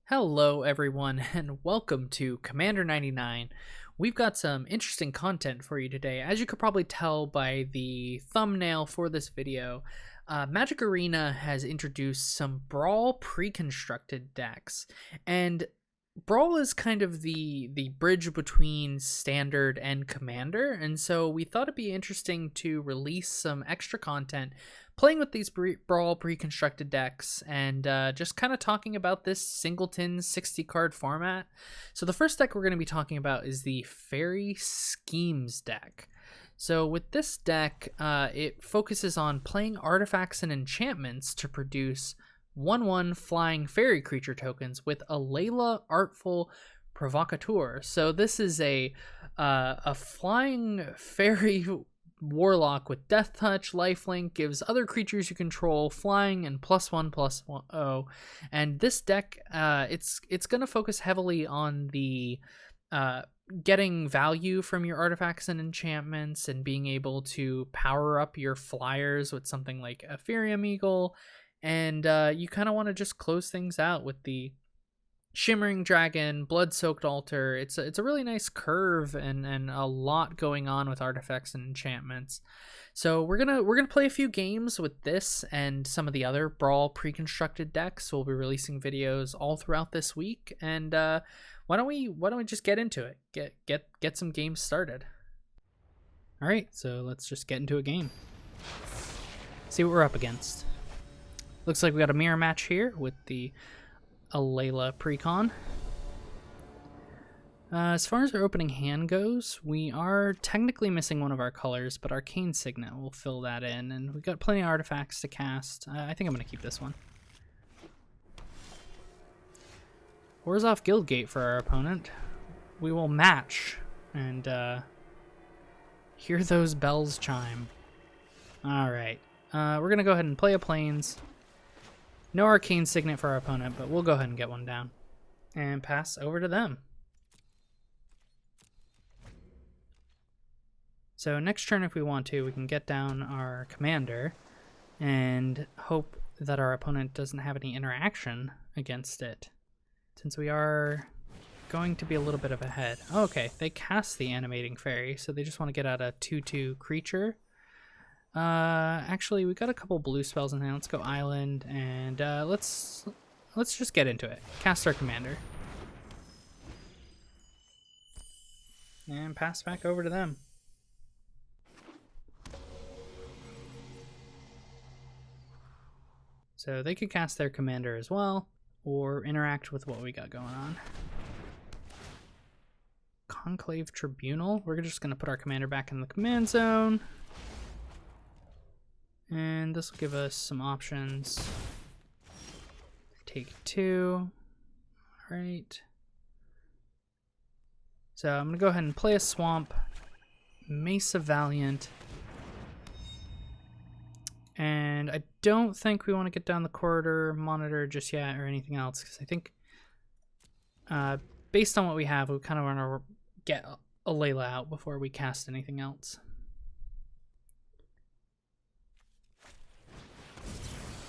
Hello everyone and welcome to Commander 99. We've got some interesting content for you today. As you could probably tell by the thumbnail for this video, Magic Arena has introduced some Brawl pre-constructed decks, and Brawl is kind of the bridge between Standard and Commander, and so we thought it'd be interesting to release some extra content playing with these Brawl pre-constructed decks and just kind of talking about this singleton 60 card format. So the first deck we're going to be talking about is the Fairy Schemes deck. So with this deck, it focuses on playing artifacts and enchantments to produce 1/1 flying fairy creature tokens with Alela, Artful Provocateur. So this is a flying fairy warlock with death touch, lifelink, gives other creatures you control flying and +1/+0. And this deck, it's going to focus heavily on the getting value from your artifacts and enchantments and being able to power up your flyers with something like Ethereum Eagle. And you kind of want to just close things out with the Shimmering Dragon, Blood-Soaked Altar. It's a really nice curve and a lot going on with artifacts and enchantments. So we're gonna play a few games with this and some of the other Brawl pre-constructed decks. We'll be releasing videos all throughout this week, and why don't we just get into it? Get some games started. All right, so let's just get into a game. See what we're up against. Looks like we got a mirror match here with the Alela precon. As far as our opening hand goes, we are technically missing one of our colors, but Arcane Signet will fill that in, and we've got plenty of artifacts to cast. I think I'm going to keep this one. Orzhov Guildgate for our opponent. We will match and hear those bells chime. Alright, we're going to go ahead and play a Plains. No Arcane Signet for our opponent, but we'll go ahead and get one down and pass over to them. So next turn, if we want to, we can get down our commander and hope that our opponent doesn't have any interaction against it, since we are going to be a little bit of ahead. Oh, okay, they cast the Animating Fairy, so they just want to get out a 2/2 creature. Actually, we got a couple blue spells in there. Let's go Island, and let's just get into it. Cast our commander. And pass back over to them. So they could cast their commander as well, or interact with what we got going on. Conclave Tribunal. We're just going to put our commander back in the command zone. And this will give us some options. Take 2. Alright. So I'm going to go ahead and play a Swamp. Mesa Valiant. And I don't think we want to get down the corridor monitor just yet or anything else, because I think based on what we have, we kind of want to get Alela out before we cast anything else.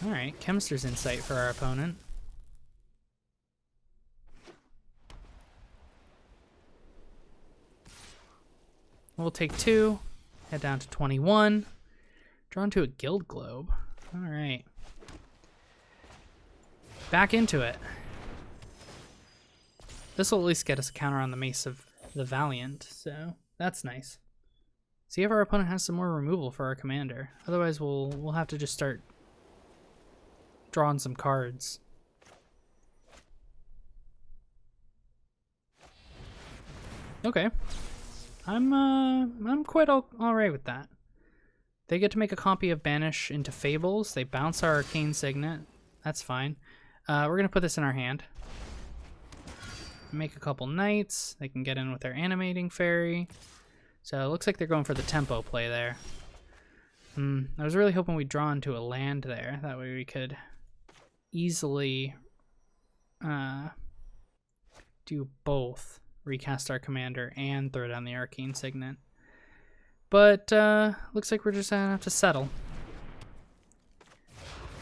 Alright, Chemist's Insight for our opponent. We'll take 2, head down to 21. Drawn to a Guild Globe. Alright. Back into it. This will at least get us a counter on the Mace of the Valiant, so that's nice. See if our opponent has some more removal for our commander. Otherwise we'll have to just start drawing some cards. Okay. I'm quite all right with that. They get to make a copy of Banish into Fables. They bounce our Arcane Signet. That's fine. We're gonna put this in our hand. Make a couple knights. They can get in with their Animating Fairy. So it looks like they're going for the tempo play there. I was really hoping we'd draw into a land there. That way we could easily do both. Recast our commander and throw down the Arcane Signet. But looks like we're just gonna have to settle.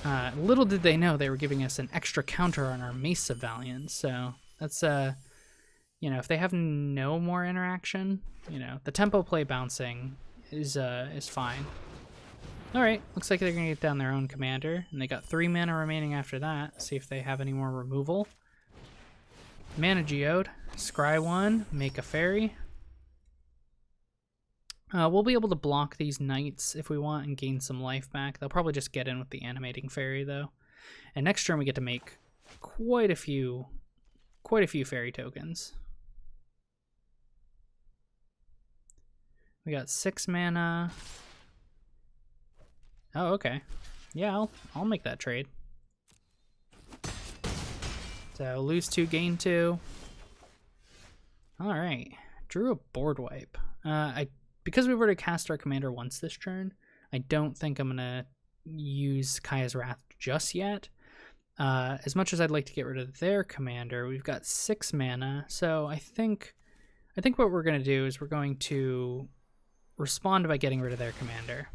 Little did they know they were giving us an extra counter on our Mesa Valiant, so that's, you know, if they have no more interaction, you know, the tempo play bouncing is fine. Alright, looks like they're gonna get down their own commander, and they got 3 mana remaining after that. See if they have any more removal. Mana Geode, scry 1, make a fairy. We'll be able to block these knights if we want and gain some life back. They'll probably just get in with the animating fairy though. And next turn we get to make quite a few fairy tokens. We got 6 mana. Oh, okay. Yeah, I'll make that trade. So lose 2, gain 2. All right, drew a board wipe. Because we've already cast our commander once this turn, I don't think I'm gonna use Kaya's Wrath just yet. As much as I'd like to get rid of their commander, we've got 6 mana. So I think what we're gonna do is we're going to respond by getting rid of their commander.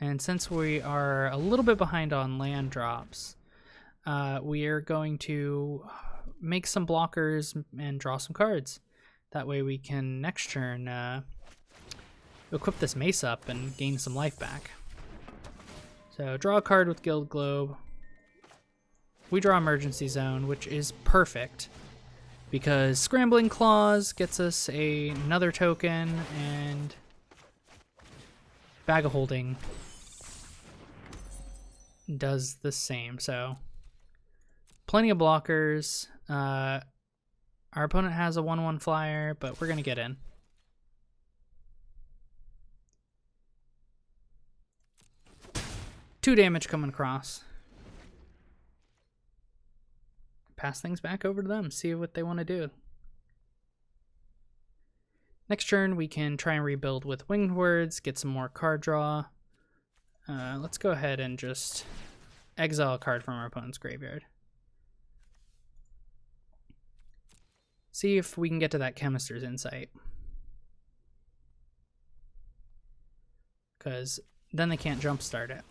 And since we are a little bit behind on land drops, we are going to make some blockers and draw some cards. That way we can next turn equip this mace up and gain some life back. So draw a card with Guild Globe. We draw Emergency Zone, which is perfect because Scrambling Claws gets us another token, and Bag of Holding does the same. So plenty of blockers. Our opponent has a 1/1 flyer, but we're gonna get in. Two damage coming across. Pass things back over to them, see what they want to do. Next turn we can try and rebuild with Winged Words, get some more card draw. Let's go ahead and just exile a card from our opponent's graveyard. See if we can get to that Chemister's Insight. Because then they can't jumpstart it.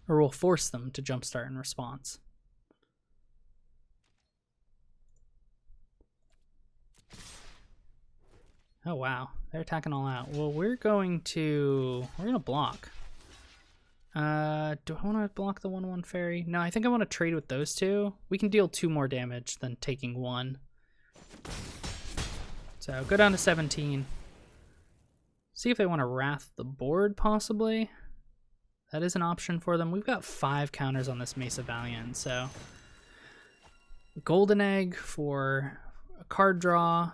Or we'll force them to jumpstart in response. Oh wow, they're attacking all out. Well, we're gonna block. Do I want to block the 1/1 fairy? No, I think I want to trade with those two. We can deal 2 more damage than taking 1. So go down to 17. See if they want to Wrath the board, possibly. That is an option for them. We've got 5 counters on this Mesa Valiant, so Golden Egg for a card draw.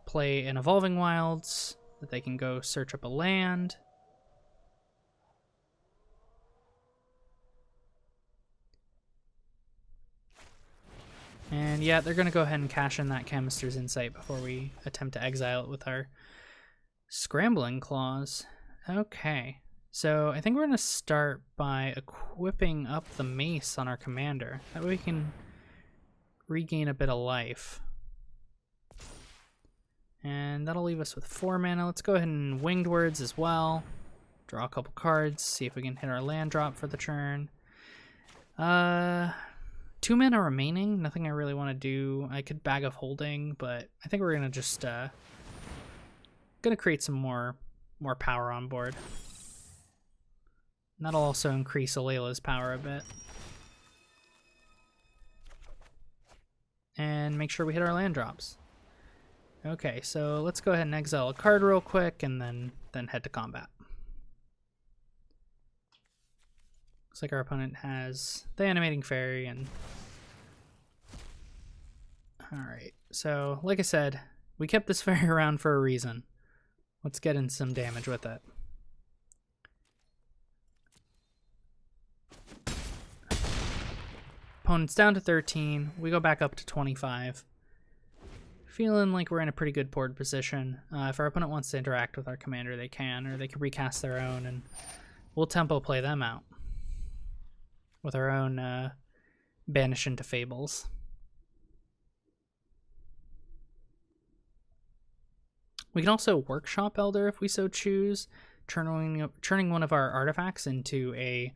Play an Evolving Wilds that they can go search up a land. And yeah, they're going to go ahead and cash in that Chemister's Insight before we attempt to exile it with our Scrambling Claws. Okay, so I think we're going to start by equipping up the mace on our commander. That way we can regain a bit of life. And that'll leave us with 4 mana. Let's go ahead and Winged Words as well. Draw a couple cards, see if we can hit our land drop for the turn. 2 mana remaining, nothing I really want to do. I could Bag of Holding, but I think we're gonna just gonna create some more power on board. And that'll also increase Alela's power a bit. And make sure we hit our land drops. Okay, so let's go ahead and exile a card real quick and then head to combat. Looks like our opponent has the Animating Fairy and... Alright, so like I said, we kept this fairy around for a reason. Let's get in some damage with it. Opponent's down to 13, we go back up to 25. Feeling like we're in a pretty good board position. If our opponent wants to interact with our commander, they can, or they can recast their own, and we'll tempo play them out with our own Banish into Fables. We can also workshop Elder if we so choose, turning one of our artifacts into a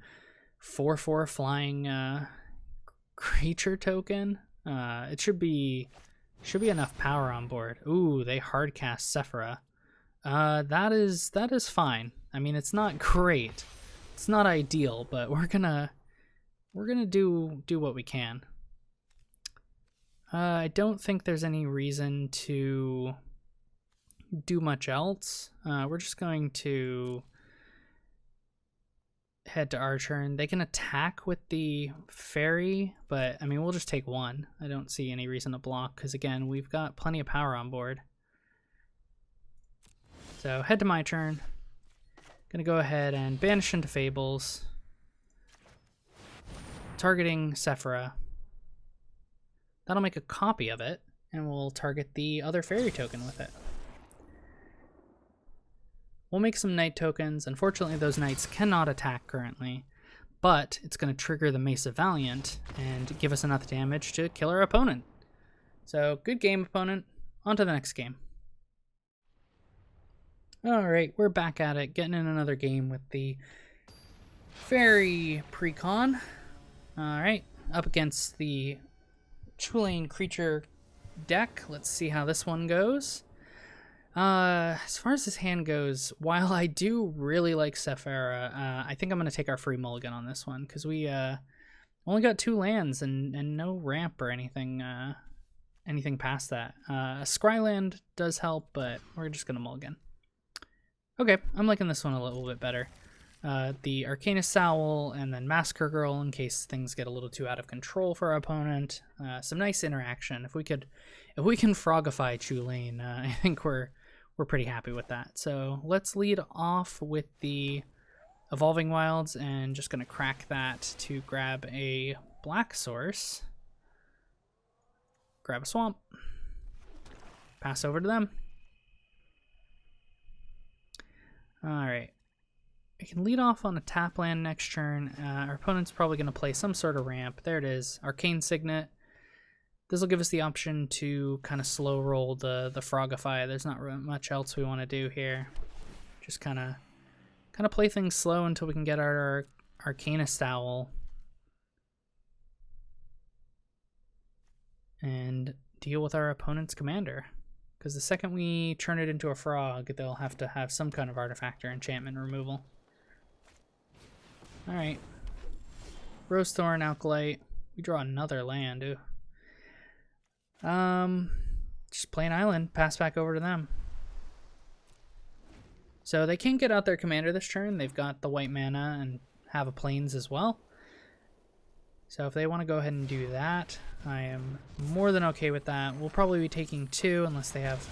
4/4 flying creature token. It should be enough power on board. Ooh, they hard cast Sephira. That is fine. I mean, it's not great. It's not ideal, but we're gonna do what we can. I don't think there's any reason to do much else. We're just going to head to our turn. They can attack with the fairy, but I mean, we'll just take one. I don't see any reason to block because, again, we've got plenty of power on board. So head to my turn. Gonna go ahead and banish into Fables, targeting Sephira. That'll make a copy of it, and we'll target the other fairy token with it. We'll make some knight tokens. Unfortunately, those knights cannot attack currently, but it's going to trigger the Mace of Valiant and give us enough damage to kill our opponent. So, good game, opponent. On to the next game. Alright, we're back at it, getting in another game with the Fairy Precon. Alright, up against the Chulane creature deck. Let's see how this one goes. As far as this hand goes, while I do really like Sephira, I think I'm going to take our free mulligan on this one, because we only got 2 lands and no ramp or anything past that. Scryland does help, but we're just going to mulligan. Okay, I'm liking this one a little bit better. The Arcanist Owl and then Massacre Girl in case things get a little too out of control for our opponent. Some nice interaction. If we can frogify Chulane, I think we're pretty happy with that. So let's lead off with the Evolving Wilds, and just gonna crack that to grab a black source. Grab a swamp. Pass over to them. Alright. We can lead off on a tap land next turn. Our opponent's probably going to play some sort of ramp. There it is. Arcane Signet. This will give us the option to kind of slow roll the Frogify. There's not really much else we want to do here. Just kind of play things slow until we can get our Arcanist Owl. And deal with our opponent's commander. Because the second we turn it into a frog, they'll have to have some kind of artifact or enchantment removal. Alright. Rosethorn, Alkalite. We draw another land, ooh. Just play an island, pass back over to them. So they can't get out their commander this turn. They've got the white mana and have a plains as well. So if they want to go ahead and do that, I am more than okay with that. We'll probably be taking 2 unless they have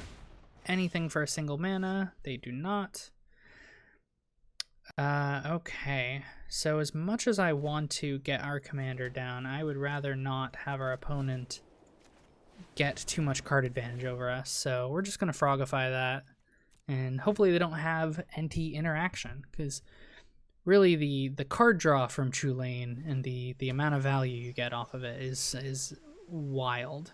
anything for a single mana. They do not. Okay. So as much as I want to get our commander down, I would rather not have our opponent get too much card advantage over us. So we're just going to Frogify that. And hopefully they don't have NT interaction, because really the card draw from Chulane and the amount of value you get off of it is wild.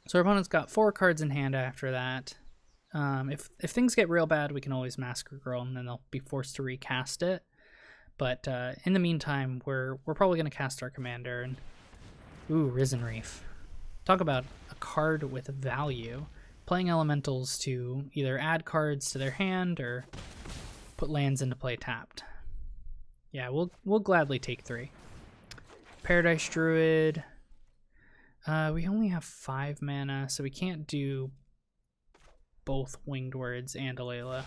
So our opponent's got 4 cards in hand after that. If things get real bad, we can always Massacre Girl, and then they'll be forced to recast it. But in the meantime, we're probably going to cast our commander. And ooh, Risen Reef. Talk about a card with value. Playing elementals to either add cards to their hand or put lands into play tapped. Yeah, we'll gladly take 3. Paradise Druid. We only have 5 mana, so we can't do both Winged Words and Alela.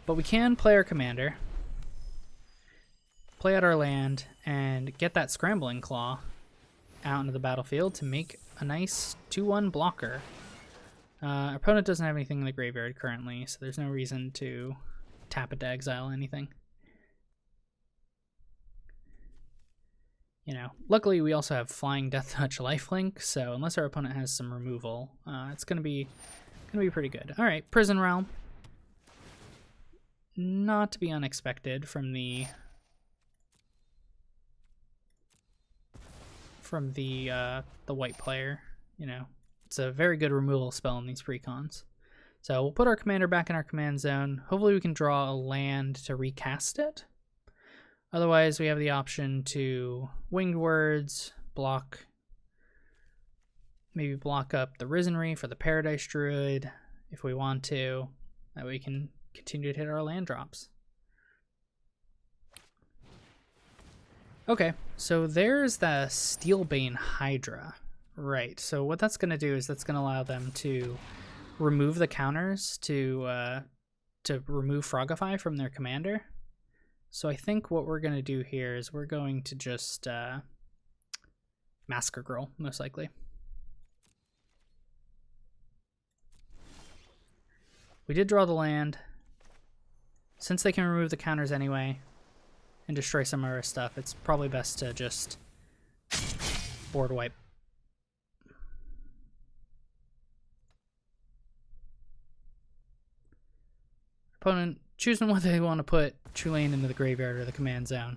But we can play our commander, play out our land, and get that Scrambling Claw out into the battlefield to make a nice 2/1 blocker. Our opponent doesn't have anything in the graveyard currently, so there's no reason to tap it to exile anything. You know, luckily we also have Flying Death Touch Lifelink, so unless our opponent has some removal, it's gonna be pretty good. All right, Prison Realm. Not to be unexpected from the white player. You know, it's a very good removal spell in these precons. So we'll put our commander back in our command zone. Hopefully we can draw a land to recast it. Otherwise, we have the option to Winged Words, block, maybe block up the Risen for the Paradise Druid if we want to. That way we can continue to hit our land drops. Okay, so there's the Steelbane Hydra. Right, so what that's going to do is that's going to allow them to remove the counters to remove Frogify from their commander. So I think what we're going to do here is we're going to just Massacre Girl, most likely. We did draw the land. Since they can remove the counters anyway and destroy some of our stuff, it's probably best to just board wipe. Opponent choosing what they want to put Tulane into the graveyard or the command zone.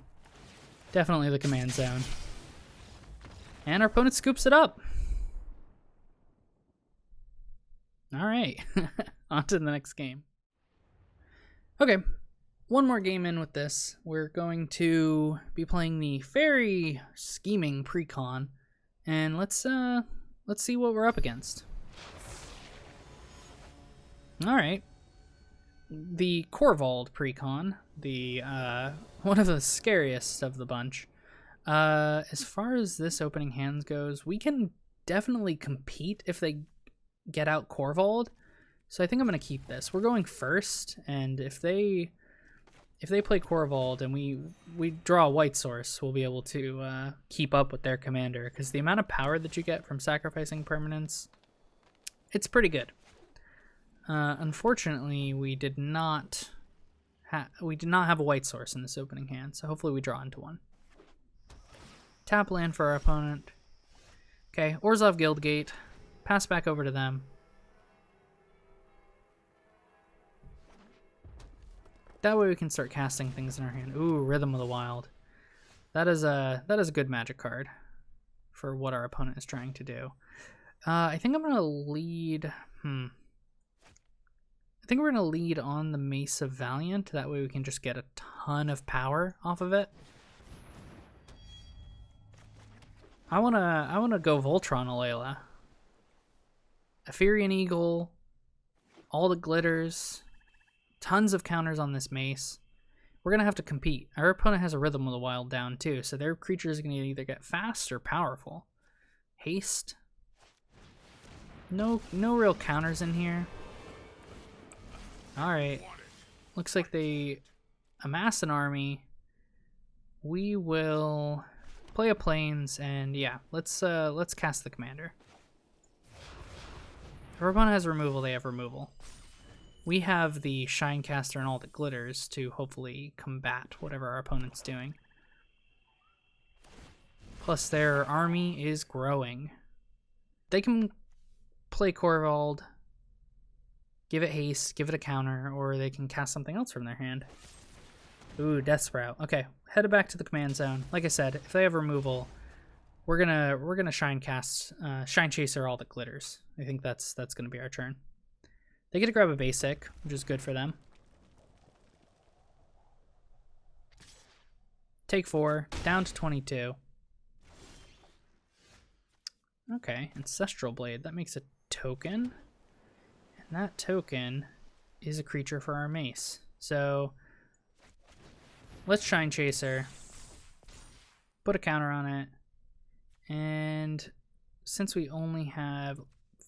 Definitely the command zone. And our opponent scoops it up. Alright, on to the next game. Okay, one more game in with this. We're going to be playing the Faerie Scheming Precon, and let's see what we're up against. Alright. The Corvald Precon, the one of the scariest of the bunch. As far as this opening hands goes, we can definitely compete if they get out Corvald. So I think I'm going to keep this. We're going first, and if they play Corvald and we draw a white source, we'll be able to keep up with their commander, because the amount of power that you get from sacrificing permanents, it's pretty good. Unfortunately, we did not have a white source in this opening hand, so hopefully we draw into one. Tap land for our opponent. Okay, Orzhov Guildgate. Pass back over to them. That way we can start casting things in our hand. Ooh, Rhythm of the Wild. That is a good magic card for what our opponent is trying to do. I think I'm gonna lead. I think we're gonna lead on the Mace of Valiant. That way we can just get a ton of power off of it. I wanna go Voltron Alela. Aetherian Eagle, all the glitters, tons of counters on this mace. We're going to have to compete. Our opponent has a Rhythm of the Wild down too, so their creatures are going to either get fast or powerful. Haste. No real counters in here. Alright. Looks like they amass an army. We will play a Plains, and yeah, let's cast the commander. If our opponent has removal, they have removal. We have the Shinecaster and all the glitters to hopefully combat whatever our opponent's doing. Plus their army is growing. They can play Corvald, give it haste, give it a counter, or they can cast something else from their hand. Ooh, Death Sprout. Okay, head back to the command zone. Like I said, if they have removal, we're gonna Shine Chaser all the glitters. I think that's gonna be our turn. They get to grab a basic, which is good for them. Take 4, down to 22. Okay, Ancestral Blade. That makes a token. And that token is a creature for our mace. So let's Shine Chaser. Put a counter on it. And since we only have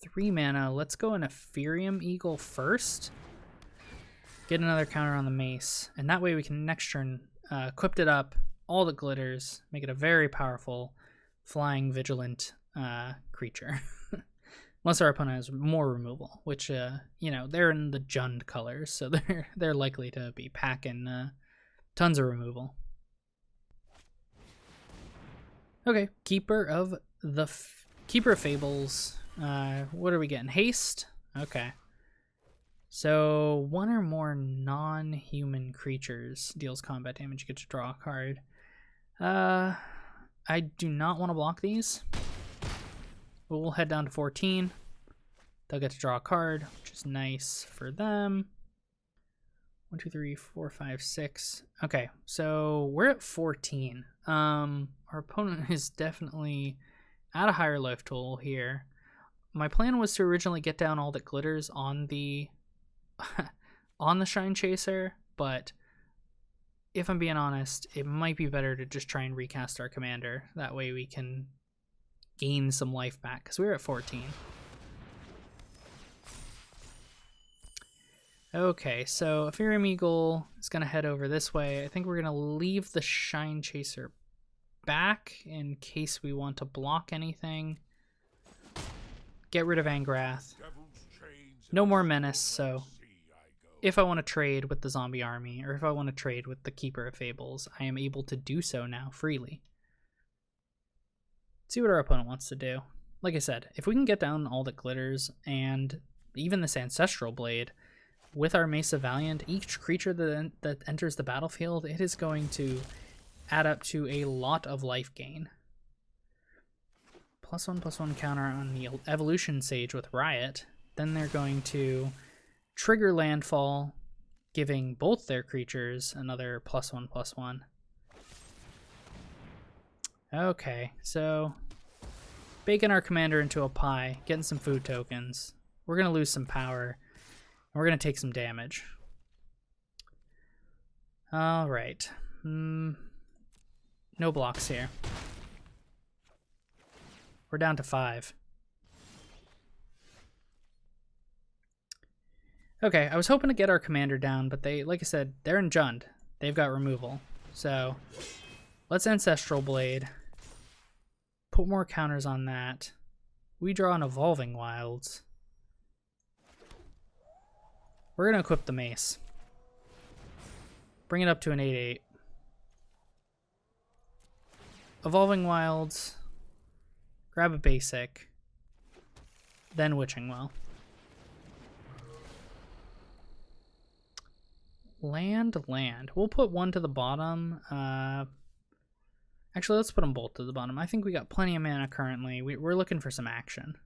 3 mana, let's go an Aetherium Eagle first. Get another counter on the mace. And that way we can next turn equip it up, all the glitters, make it a very powerful flying vigilant creature. Unless our opponent has more removal, which you know, they're in the Jund colors, so they're likely to be packing tons of removal. Okay, Keeper of Fables. What are we getting? Haste? Okay. So 1 or more non-human creatures deals combat damage. You get to draw a card. I do not want to block these. We'll head down to 14. They'll get to draw a card, which is nice for them. 1, 2, 3, 4, 5, 6. Okay, so we're at 14. Our opponent is definitely at a higher life total here. My plan was to originally get down all that glitters on the on the Shine Chaser, but if I'm being honest, it might be better to just try and recast our commander. That way we can gain some life back, because we're at 14. Okay, so Ethereum Eagle is going to head over this way. I think we're going to leave the Shine Chaser back in case we want to block anything. Get rid of Angrath. No more Menace, so if I want to trade with the Zombie Army, or if I want to trade with the Keeper of Fables, I am able to do so now freely. See what our opponent wants to do. Like I said, if we can get down all that glitters, and even this Ancestral Blade, with our Mesa Valiant, each creature that enters the battlefield, it is going to add up to a lot of life gain. +1/+1 counter on the Evolution Sage with Riot. Then they're going to trigger landfall, giving both their creatures another +1/+1. Okay, so baking our commander into a pie, getting some food tokens. We're going to lose some power. We're going to take some damage. Alright. No blocks here. We're down to 5. Okay, I was hoping to get our commander down, but they, like I said, they're in Jund. They've got removal. So, let's Ancestral Blade. Put more counters on that. We draw an Evolving Wilds. We're going to equip the Mace. Bring it up to an 8/8. Evolving Wilds. Grab a basic. Then Witching Well. Land. We'll put one to the bottom. Actually, let's put them both to the bottom. I think we got plenty of mana currently. We're looking for some action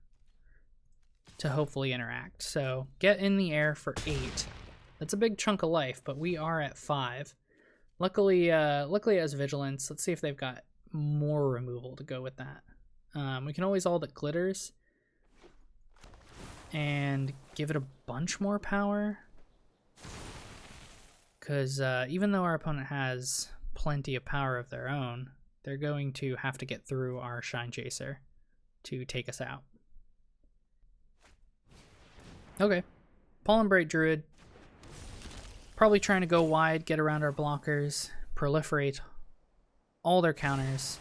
to hopefully interact. So get in the air for 8. That's a big chunk of life, but we are at 5. Luckily it has Vigilance. Let's see if they've got more removal to go with that. We can always all that glitters and give it a bunch more power. Because even though our opponent has plenty of power of their own, they're going to have to get through our Shine Chaser to take us out. Okay, Pollen Bright Druid. Probably trying to go wide, get around our blockers, proliferate all their counters.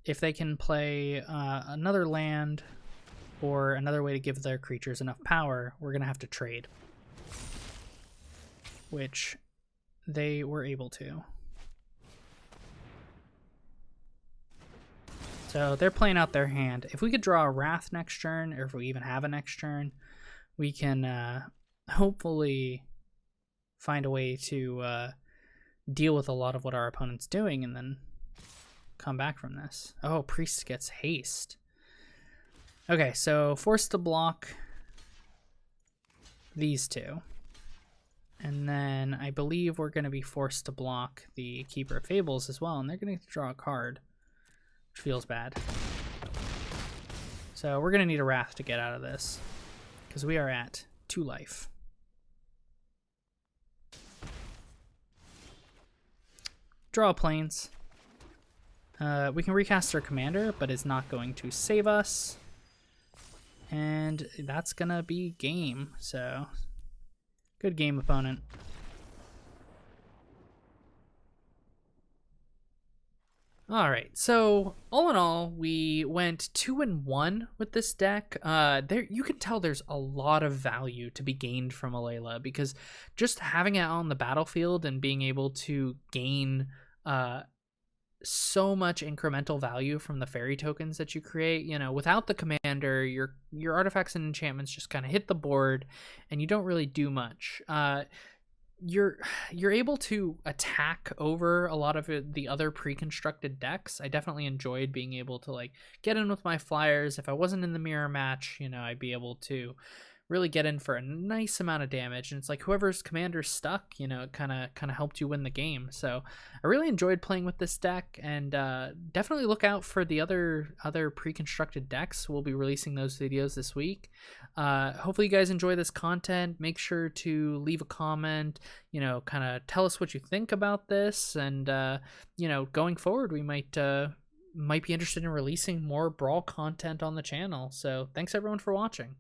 If they can play another land or another way to give their creatures enough power, we're going to have to trade. Which they were able to. So they're playing out their hand. If we could draw a Wrath next turn, or if we even have a next turn, we can hopefully find a way to deal with a lot of what our opponent's doing and then come back from this. Oh, Priest gets haste. Okay, so forced to block these two. And then I believe we're going to be forced to block the Keeper of Fables as well, and they're going to draw a card, which feels bad. So we're going to need a Wrath to get out of this, because we are at 2 life. Draw Plains. We can recast our commander, but it's not going to save us. And that's going to be game, so good game, opponent. All right, so all in all, we went 2-1 with this deck. You can tell there's a lot of value to be gained from Alela, because just having it on the battlefield and being able to gain so much incremental value from the fairy tokens that you create, you know, without the commander, your artifacts and enchantments just kind of hit the board and you don't really do much. you're able to attack over a lot of the other pre-constructed decks. I definitely enjoyed being able to like get in with my flyers. If I wasn't in the mirror match, you know, I'd be able to really get in for a nice amount of damage, and it's like whoever's commander stuck, you know, it kind of helped you win the game. So I really enjoyed playing with this deck, and definitely look out for the other pre-constructed decks. We'll be releasing those videos this week. Hopefully you guys enjoy this content. Make sure to leave a comment, you know, kind of tell us what you think about this, and you know, going forward we might be interested in releasing more Brawl content on the channel. So thanks everyone for watching.